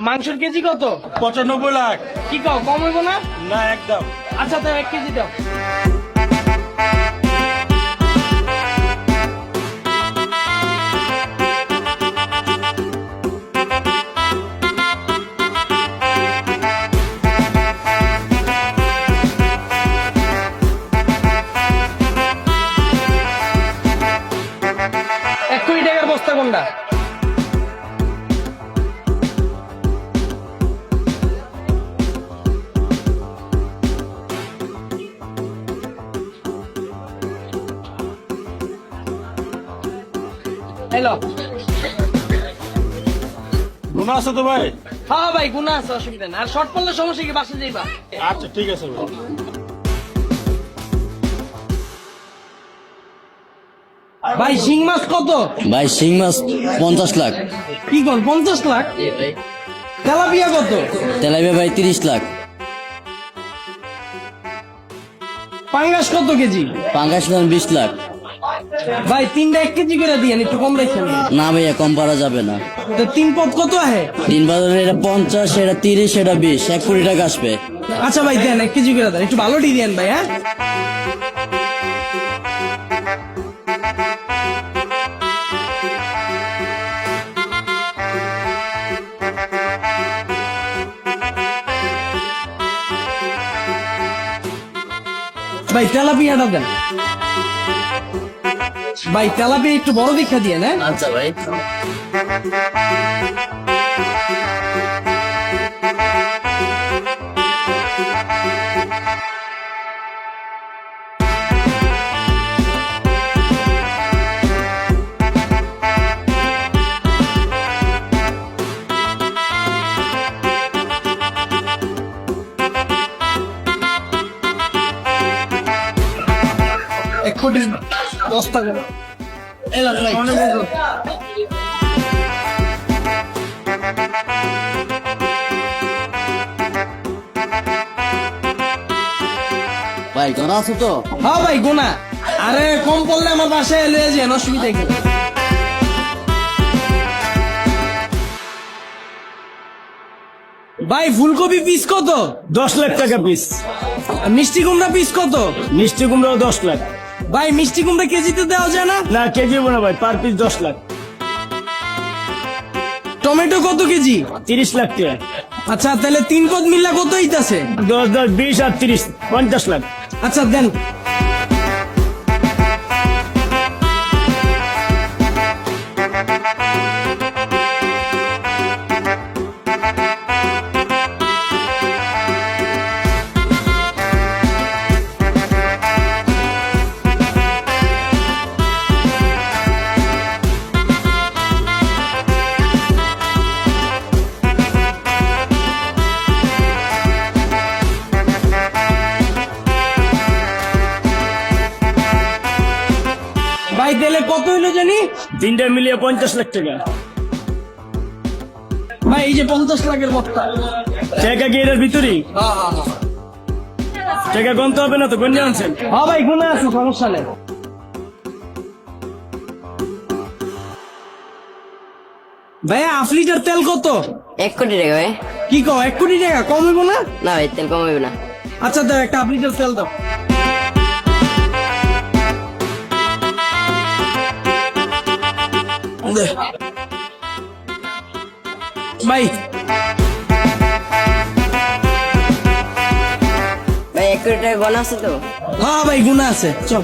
মাংসের কেজি কত? 95 লাখ। কি কও, কম হইব না? না একদম। আচ্ছা তাও 1 কেজি দাও। এক কোটি টাকার বস্তা কোনটা? হ্যালো। গুণা আছে তো ভাই? হ্যাঁ ভাই, গুণা আছে, অসুবিধা না। আর শর্ট পড়লে সমস্যা কি, বাসে যাইবা? আচ্ছা ঠিক আছে ভাই। ভাই শিং মাছ কত? ভাই শিং মাছ 50 লাখ। কি কোন 50 লাখ? তেলাপিয়া কত? তেলাপিয়া ভাই 30 লাখ। পাঙ্গাস কত কেজি? পাঙ্গাস 20 লাখ। ভাই তিনটা 1 কেজি করে দিয়ে একটু কম রাখছেন। না ভাইয়া কম পারা যাবে না। তো 3 পদ কত আহে? 3 বাজারে এটা 50, এটা 30, এটা 20, 1 কোটি টাকা আসবে। আচ্ছা ভাই দেন 1 কেজি করে দেন, একটু ভালোটি দেন ভাই। হ্যাঁ ভাই তেলাপিয়াটা দেন। ভাই তেলাপিয়া একটু বড় দেখা দিয়ে না। আচ্ছা ভাই। এক কোটি বস্তা করে এলাম ভাই। ভাই জানা আছো তো? হ্যাঁ ভাই গোনা। আরে কম পড়লে আমার বাসায় এলে যান, অসুবিধা কি? ভাই ফুলকপি পিস কত? 10 লাখ টাকা পিস। আর মিষ্টি কুমড়া পিস কত? মিষ্টি কুমড়াও 10 লাখ। ভাই মিষ্টি কুমড়া কেজিতে দেওয়া যায় না? না কেজি না ভাই, পার পিস 10 লাখ। টমেটো কত কেজি? 30 লাখ টাকা। আচ্ছা তাহলে 3 পদ মিল্লা কত হইতাছে? 10 10 20 আর 30 50 লাখ। আচ্ছা দেন। ভাই তেলে কত হইলো জানি? তিনটা মিলিয়ে 50 লাখ টাকা। ভাই এই যে 50 লাখের বস্তা। টাকা কি এর ভিতরেই? টাকা গনতে হবে না তো, গন্যা আনছেন? হ্যাঁ ভাই গুণা আছে, সমস্যা নেই। ভাইয়া 1 লিটার তেল কত? 1 কোটি টাকা ভাই। কি কও 1 কোটি টাকা কম হইব না? না ভাই তেল কম হবে না। আচ্ছা দাও একটা 1 লিটার তেল দাও। দে। ভাই ভাই 1 কোটি টাকা গনা আছে তো? হ্যাঁ ভাই গুণা আছে, চল।